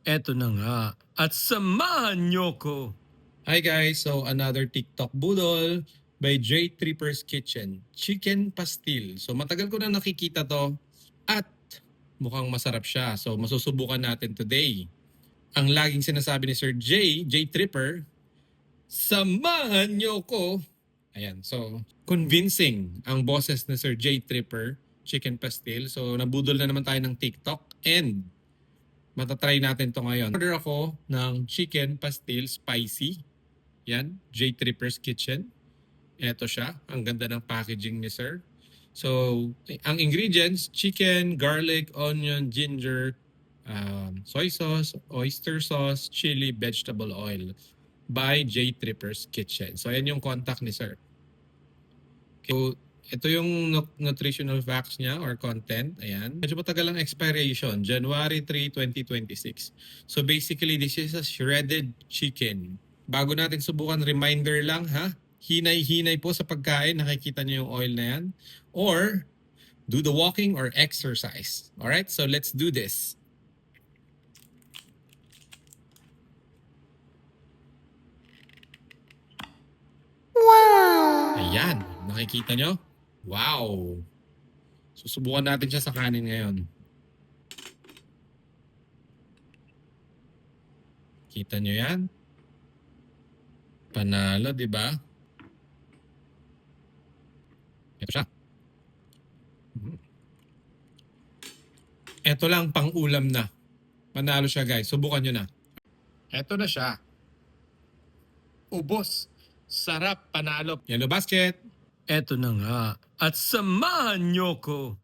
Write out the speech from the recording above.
Eto na nga, at samahan nyo ko. Hi guys, so another TikTok budol by J Tripper's Kitchen. Chicken pastil. So matagal ko na nakikita to at mukhang masarap siya. So masusubukan natin today. Ang laging sinasabi ni Sir J Tripper, samahan niyo ko. Ayan, so convincing ang boses ni Sir J Tripper, chicken pastil. So nabudol na naman tayo ng TikTok and matatry natin to ngayon. Order ako ng chicken pastil spicy. Yan, J Tripper's Kitchen. Ito siya. Ang ganda ng packaging ni Sir. So, ang ingredients, chicken, garlic, onion, ginger, soy sauce, oyster sauce, chili, vegetable oil by J Tripper's Kitchen. So, ayan yung contact ni Sir. So, ito yung nutritional facts niya or content. Ayan. Medyo matagal ang expiration. January 3, 2026. So, basically, this is a shredded chicken. Bago natin subukan, reminder lang ha. Hinay-hinay po sa pagkain. Nakikita niyo yung oil na yan. Or, do the walking or exercise. Alright, so let's do this. Wow! Ayan, nakikita nyo? Wow! Susubukan natin siya sa kanin ngayon. Kita nyo yan? Panalo, di ba? Ito siya. Ito lang pang ulam na. Panalo siya guys. Subukan nyo na. Ito na siya. Ubos. Sarap, panalo. Yellow basket. Eto na nga, at samahan nyo ko.